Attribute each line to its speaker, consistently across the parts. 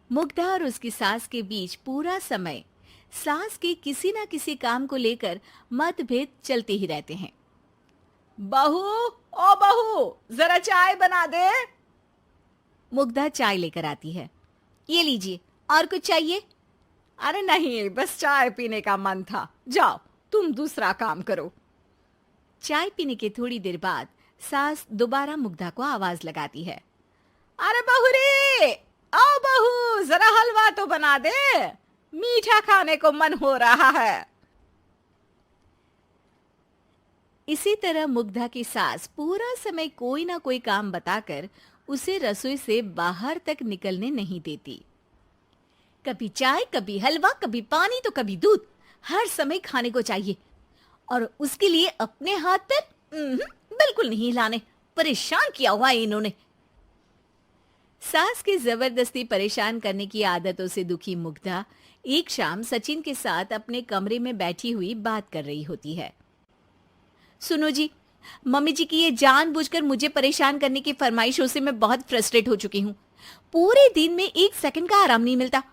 Speaker 1: मुग्धा और उसकी सास के बीच पूरा समय सास के किसी न किसी काम को लेकर मतभेद चलते ही रहते हैं।
Speaker 2: बहू, ओ बहू, जरा चाय बना दे।
Speaker 1: मुग्धा चाय लेकर आती है। ये लीजिए, और कुछ चाहिए?
Speaker 2: अरे नहीं, बस चाय पीने का मन था। जाओ, तुम दूसरा काम करो।
Speaker 1: चाय पीने के थोड़ी देर बाद सास दोबारा मुग्धा को आवाज लगाती है।
Speaker 2: अरे बहू रे, आओ बहू, जरा हलवा तो बना दे, मीठा खाने को मन हो रहा है।
Speaker 1: इसी तरह मुग्धा की सास पूरा समय कोई ना कोई काम बताकर उसे रसोई से बाहर तक निकलने नहीं देती। कभी चाय, कभी हलवा, कभी पानी तो कभी दूध, हर समय खाने को चाहिए और उसके लिए अपने हाथ पैर बिल्कुल नहीं हिलाने। परेशान किया हुआ है इन्होंने। सास की जबरदस्ती परेशान करने की आदतों से दुखी मुग्धा एक शाम सचिन के साथ अपने कमरे में बैठी हुई बात कर रही होती है। सुनो जी, मम्मी जी की ये जानबूझकर मुझे परेशान करने की फरमाइशों से मैं बहुत फ्रस्ट्रेट हो चुकी हूँ। पूरे दिन में एक सेकंड का आराम नहीं मिलता।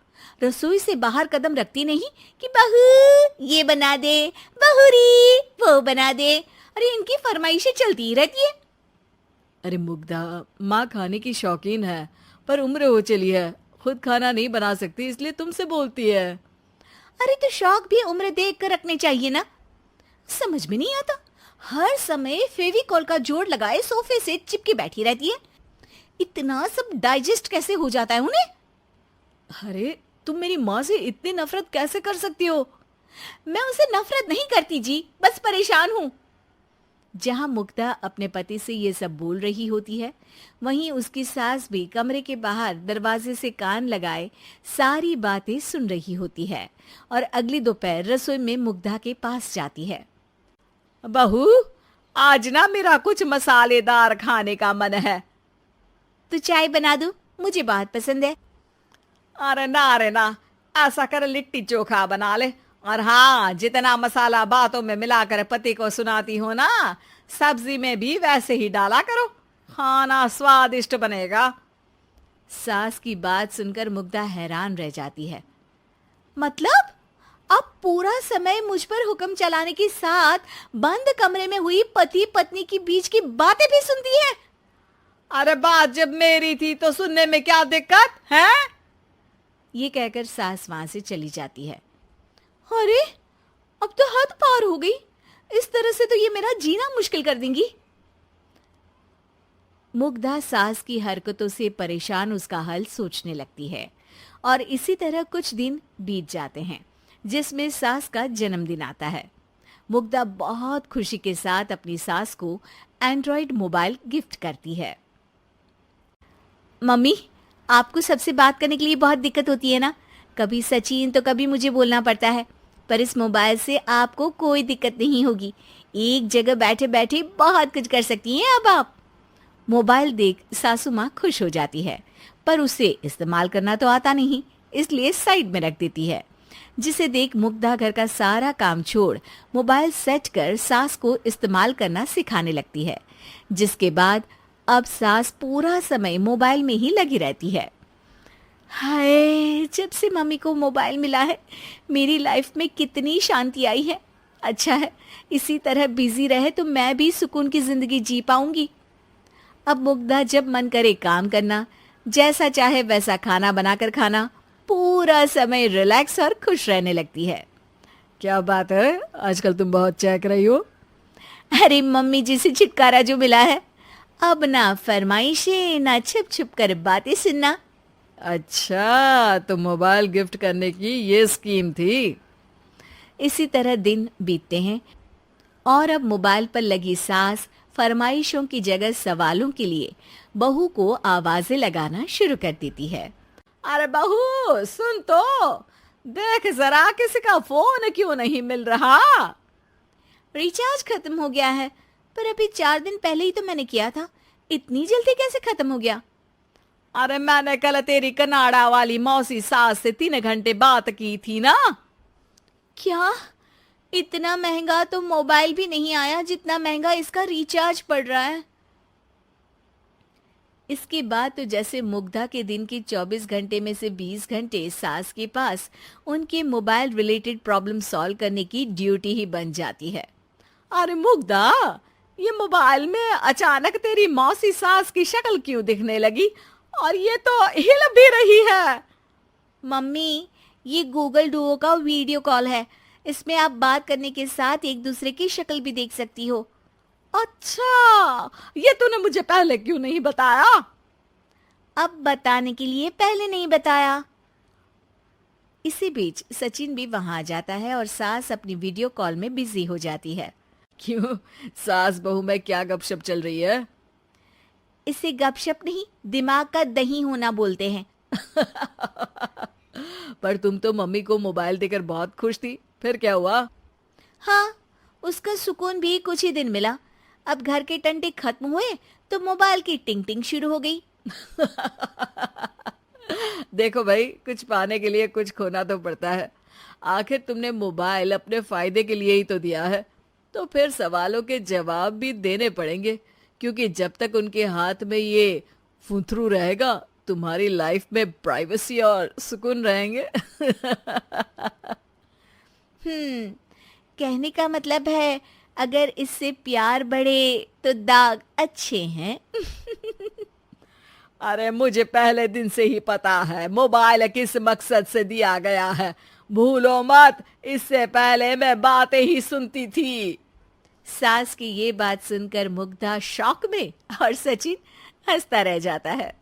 Speaker 1: रसोई से बाहर कदम रखती नहीं कि बहू ये बना दे, बहुरी वो बना दे। अरे इनकी फरमाइशें चलती ही रहती है।
Speaker 2: अरे मुग्धा, माँ खाने की शौकीन है, पर उम्र हो चली है, खुद खाना नहीं बना सकती, इसलिए तुमसे बोलती है।
Speaker 1: अरे तो शौक भी उम्र देख कर रखने चाहिए ना। समझ में नहीं आता, हर समय फेविकॉल का जोड़ लगाए सोफे से चिपकी बैठी रहती है। इतना सब डाइजेस्ट कैसे हो जाता है उन्हें?
Speaker 2: अरे तुम मेरी माँ से इतनी नफरत कैसे कर सकती हो?
Speaker 1: मैं उनसे नफरत नहीं करती जी, बस परेशान हूँ। जहां मुग्धा अपने पति से ये सब बोल रही होती है, वहीं उसकी सास भी कमरे के बाहर दरवाजे से कान लगाए सारी बातें सुन रही होती है और अगली दोपहर रसोई में मुग्धा के पास जाती है।
Speaker 2: बहू, आज ना मेरा कुछ मसालेदार खाने का मन है।
Speaker 1: तो चाय बना दूं? मुझे बहुत पसंद है।
Speaker 2: अरे ना, ऐसा कर लिट्टी चोखा बना ले। और हाँ, जितना मसाला बातों में मिलाकर पति को सुनाती हो ना, सब्जी में भी वैसे ही डाला करो, खाना स्वादिष्ट बनेगा।
Speaker 1: सास की बात सुनकर मुग्धा हैरान रह जाती है। मतलब अब पूरा समय मुझ पर हुक्म चलाने के साथ बंद कमरे में हुई पति पत्नी की बीच की बातें भी सुनती है?
Speaker 2: अरे बात जब मेरी थी तो सुनने में क्या दिक्कत है?
Speaker 1: ये कहकर सास वहां से चली जाती है। अरे अब तो हद पार हो गई। इस तरह से तो ये मेरा जीना मुश्किल कर देंगी। मुग्धा सास की हरकतों से परेशान उसका हल सोचने लगती है और इसी तरह कुछ दिन बीत जाते हैं, जिसमें सास का जन्मदिन आता है। मुग्धा बहुत खुशी के साथ अपनी सास को एंड्रॉयड मोबाइल गिफ्ट करती है। मम्मी, आपको सबसे बात करने के लिए बहुत दिक्कत होती है ना? कभी सचिन तो कभी मुझे बोलना पड़ता है, पर इस मोबाइल से आपको कोई दिक्कत नहीं होगी। एक जगह बैठे बैठे बहुत कुछ कर सकती हैं अब आप। मोबाइल देख सासू माँ खुश हो जाती है, पर उसे इस्तेमाल करना तो आता नहीं, इसलिए साइड में रख देती है। जिसे देख मुग्धा घर का सारा काम छोड़ मोबाइल सेट कर सास को इस्तेमाल करना सिखाने लगती है, जिसके बाद अब सास पूरा समय मोबाइल में ही लगी रहती है। हाय, जब से मम्मी को मोबाइल मिला है मेरी लाइफ में कितनी शांति आई है। अच्छा है, इसी तरह बिजी रहे तो मैं भी सुकून की जिंदगी जी पाऊंगी। अब मुग्धा जब मन करे काम करना, जैसा चाहे वैसा खाना बनाकर खाना, पूरा समय रिलैक्स और खुश रहने लगती है।
Speaker 2: क्या बात है, आजकल तुम बहुत चहक रही हो।
Speaker 1: अरे मम्मी जी से छुटकारा जो मिला है, अब ना फरमाइशें ना छुप छुप कर बातें सुनना।
Speaker 2: अच्छा, तो मोबाइल गिफ्ट करने की ये स्कीम थी।
Speaker 1: इसी तरह दिन बीतते हैं और अब मोबाइल पर लगी सास फरमाइशों की जगह सवालों के लिए बहू को आवाजें लगाना शुरू कर देती है।
Speaker 2: अरे बहू सुन तो, देख जरा किसी का फोन क्यों नहीं मिल रहा?
Speaker 1: रिचार्ज खत्म हो गया है, पर अभी 4 दिन पहले ही तो मैंने किया था। इतनी जल्दी कैसे खत्म हो गया?
Speaker 2: अरे मैंने कल तेरी कनाडा वाली मौसी सास से 3 घंटे बात की थी ना।
Speaker 1: क्या? इतना महंगा तो मोबाइल भी नहीं आया जितना महंगा इसका रिचार्ज पड़ रहा है। इसके बाद तो जैसे मुग्धा के दिन के 24 घंटे में से 20 घंटे सास के पास उनके मोबाइल रिलेटेड प्रॉब्लम सॉल्व करने की ड्यूटी ही बन जाती है।
Speaker 2: अरे मुग्धा, ये मोबाइल में अचानक तेरी मौसी सास की शक्ल क्यों दिखने लगी? और ये तो हिल भी रही है।
Speaker 1: मम्मी, ये गूगल डुओ का वीडियो कॉल है। इसमें आप बात करने के साथ एक दूसरे की शक्ल भी देख सकती हो।
Speaker 2: अच्छा, ये तूने मुझे पहले क्यों नहीं बताया?
Speaker 1: अब बताने के लिए पहले नहीं बताया। इसी बीच सचिन भी वहां आ जाता है और सास अपनी वीडियो कॉल में बिजी हो जाती है।
Speaker 2: क्यों, सास बहू में क्या गपशप चल रही है?
Speaker 1: इसे गपशप नहीं, दिमाग का दही होना बोलते हैं।
Speaker 2: पर तुम तो मम्मी को मोबाइल देकर बहुत खुश थी, फिर क्या हुआ?
Speaker 1: हाँ, उसका सुकून भी कुछ ही दिन मिला। अब घर के टंटे खत्म हुए तो मोबाइल की टिंग टिंग शुरू हो गई।
Speaker 2: देखो भाई, कुछ पाने के लिए कुछ खोना तो पड़ता है। आखिर तुमने मोबाइल अपने फायदे के लिए ही तो दिया है, तो फिर सवालों के जवाब भी देने पड़ेंगे, क्योंकि जब तक उनके हाथ में ये फुंथरू रहेगा, तुम्हारी लाइफ में प्राइवेसी और सुकून रहेंगे।
Speaker 1: कहने का मतलब है अगर इससे प्यार बढ़े तो दाग अच्छे हैं।
Speaker 2: अरे मुझे पहले दिन से ही पता है मोबाइल किस मकसद से दिया गया है। भूलो मत, इससे पहले मैं बातें ही सुनती थी।
Speaker 1: सास की ये बात सुनकर मुग्धा शॉक में और सचिन हंसता रह जाता है।